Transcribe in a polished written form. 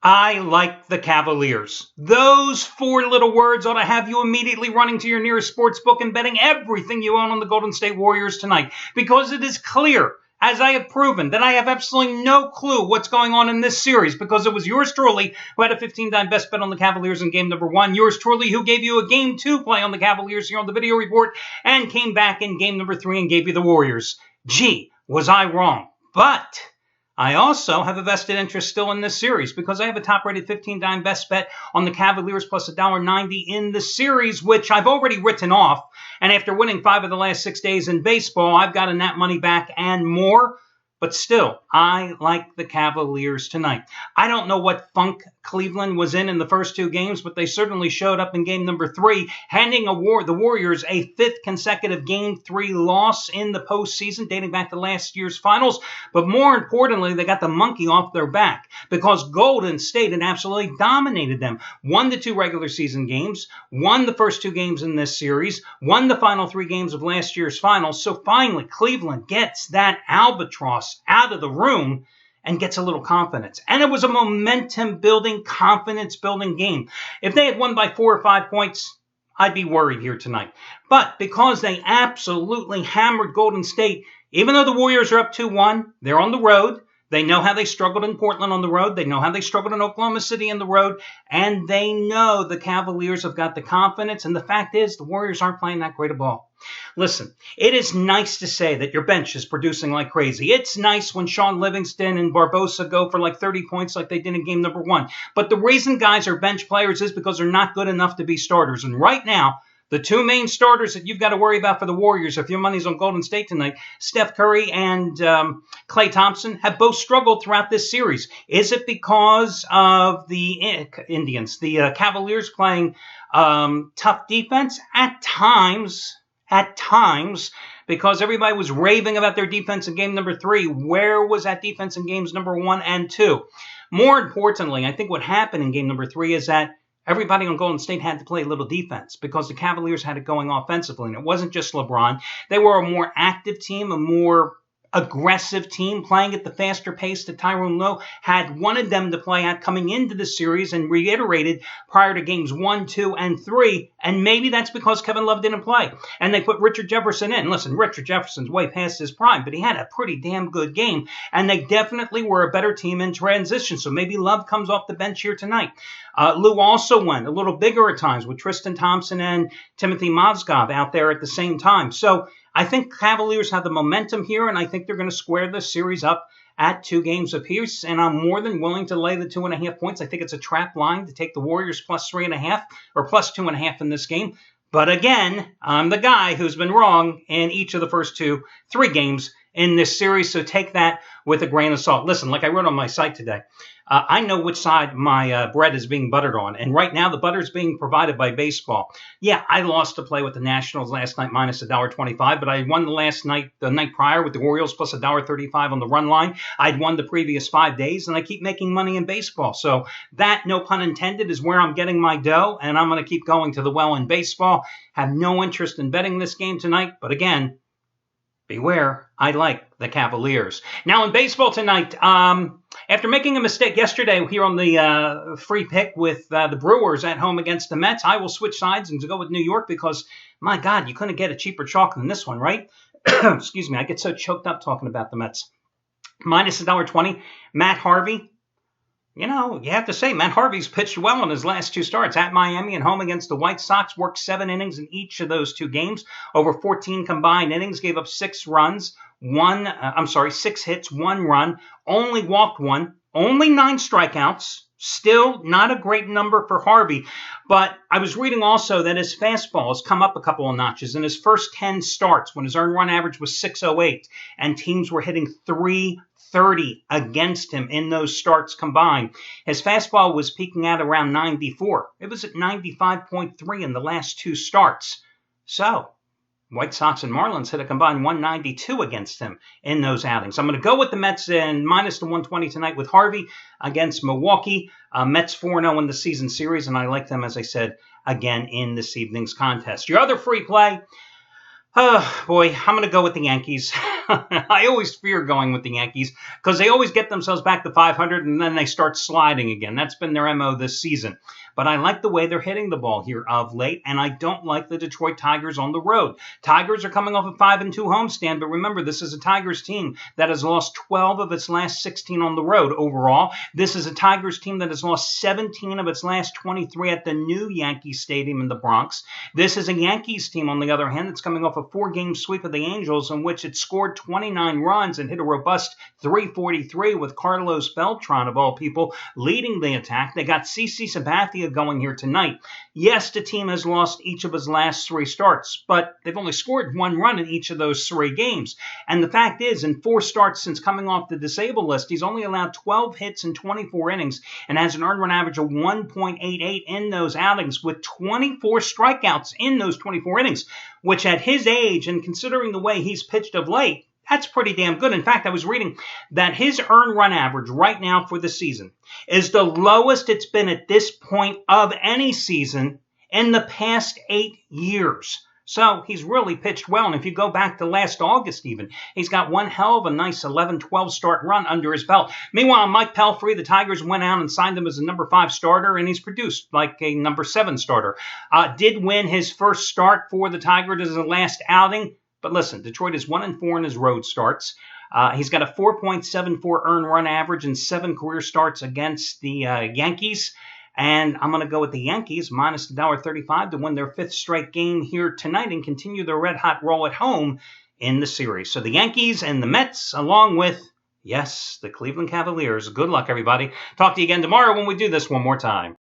I like the Cavaliers. Those four little words ought to have you immediately running to your nearest sports book and betting everything you own on the Golden State Warriors tonight, because it is clear, as I have proven, that I have absolutely no clue what's going on in this series, because it was yours truly who had a 15-time best bet on the Cavaliers in game number one, yours truly who gave you a game two play on the Cavaliers here on the video report, and came back in game number three and gave you the Warriors. Gee, was I wrong. But I also have a vested interest still in this series, because I have a top-rated 15-time best bet on the Cavaliers plus $1.90 in the series, which I've already written off. And after winning 5 of the last 6 days in baseball, I've gotten that money back and more. But still, I like the Cavaliers tonight. I don't know what funk Cleveland was in the first two games, but they certainly showed up in game number three, handing the Warriors a fifth consecutive game three loss in the postseason, dating back to last year's finals. But more importantly, they got the monkey off their back, because Golden State had absolutely dominated them. Won the 2 regular season games, won the first 2 games in this series, won the final 3 games of last year's finals. So finally, Cleveland gets that albatross out of the room and gets a little confidence. And it was a momentum-building, confidence-building game. If they had won by 4 or 5 points, I'd be worried here tonight. But because they absolutely hammered Golden State, even though the Warriors are up 2-1, they're on the road. They know how they struggled in Portland on the road. They know how they struggled in Oklahoma City on the road. And they know the Cavaliers have got the confidence. And the fact is, the Warriors aren't playing that great a ball. Listen, it is nice to say that your bench is producing like crazy. It's nice when Sean Livingston and Barbosa go for like 30 points like they did in game number one. But the reason guys are bench players is because they're not good enough to be starters. And right now, the 2 main starters that you've got to worry about for the Warriors, if your money's on Golden State tonight, Steph Curry and Klay Thompson, have both struggled throughout this series. Is it because of the Indians, the Cavaliers playing tough defense? At times, because everybody was raving about their defense in game number 3. Where was that defense in games number 1 and 2? More importantly, I think what happened in game number 3 is that everybody on Golden State had to play a little defense, because the Cavaliers had it going offensively. And it wasn't just LeBron. They were a more active team, a more aggressive team, playing at the faster pace that Tyrone Lowe had wanted them to play at coming into the series and reiterated prior to games 1, 2, and 3. And maybe that's because Kevin Love didn't play. And they put Richard Jefferson in. Listen, Richard Jefferson's way past his prime, but he had a pretty damn good game. And they definitely were a better team in transition. So maybe Love comes off the bench here tonight. Lou also went a little bigger at times with Tristan Thompson and Timothy Mozgov out there at the same time. So I think Cavaliers have the momentum here, and I think they're going to square this series up at 2 games apiece. And I'm more than willing to lay the 2.5 points. I think it's a trap line to take the Warriors plus 3.5 or plus 2.5 in this game. But again, I'm the guy who's been wrong in each of the first 3 games in this series. So take that with a grain of salt. Listen, like I wrote on my site today, I know which side my bread is being buttered on. And right now, the butter is being provided by baseball. Yeah, I lost to play with the Nationals last night minus $1.25, but I won the night prior with the Orioles plus $1.35 on the run line. I'd won the previous 5 days, and I keep making money in baseball. So that, no pun intended, is where I'm getting my dough, and I'm going to keep going to the well in baseball. Have no interest in betting this game tonight, but again, beware, I like the Cavaliers. Now in baseball tonight, after making a mistake yesterday here on the free pick with the Brewers at home against the Mets, I will switch sides and go with New York because, my God, you couldn't get a cheaper chalk than this one, right? Excuse me, I get so choked up talking about the Mets. Minus $1.20, Matt Harvey. You know, you have to say, Matt Harvey's pitched well in his last 2 starts at Miami and home against the White Sox, worked 7 innings in each of those 2 games, over 14 combined innings, gave up 6 runs, 6 hits, 1 run, only walked 1, only 9 strikeouts. Still not a great number for Harvey, but I was reading also that his fastball has come up a couple of notches. In his first 10 starts, when his earned run average was 608, and teams were hitting .330 against him in those starts combined, his fastball was peaking out around 94. It was at 95.3 in the last 2 starts. So White Sox and Marlins hit a combined 192 against him in those outings. I'm going to go with the Mets in minus the 120 tonight with Harvey against Milwaukee. Mets 4-0 in the season series, and I like them, as I said, again in this evening's contest. Your other free play, Oh, boy, I'm going to go with the Yankees. I always fear going with the Yankees because they always get themselves back to 500 and then they start sliding again. That's been their MO this season. But I like the way they're hitting the ball here of late, and I don't like the Detroit Tigers on the road. Tigers are coming off a 5-2 homestand, but remember, this is a Tigers team that has lost 12 of its last 16 on the road overall. This is a Tigers team that has lost 17 of its last 23 at the new Yankee Stadium in the Bronx. This is a Yankees team, on the other hand, that's coming off a 4-game sweep of the Angels in which it scored 29 runs and hit a robust 343 with Carlos Beltran, of all people, leading the attack. They got CC Sabathia going here tonight. Yes, the team has lost each of his last 3 starts, but they've only scored 1 run in each of those 3 games. And the fact is, in 4 starts since coming off the disabled list, he's only allowed 12 hits in 24 innings and has an earned run average of 1.88 in those outings with 24 strikeouts in those 24 innings, which at his age and considering the way he's pitched of late, that's pretty damn good. In fact, I was reading that his earned run average right now for the season is the lowest it's been at this point of any season in the past 8 years. So he's really pitched well. And if you go back to last August even, he's got one hell of a nice 11-12 start run under his belt. Meanwhile, Mike Pelfrey, the Tigers went out and signed him as a number 5 starter, and he's produced like a number 7 starter. Did win his first start for the Tigers as a last outing. But listen, Detroit is 1-4 in his road starts. He's got a 4.74 earned run average in 7 career starts against the Yankees. And I'm going to go with the Yankees minus $1.35 to win their 5th straight game here tonight and continue their red-hot roll at home in the series. So the Yankees and the Mets, along with, yes, the Cleveland Cavaliers. Good luck, everybody. Talk to you again tomorrow when we do this one more time.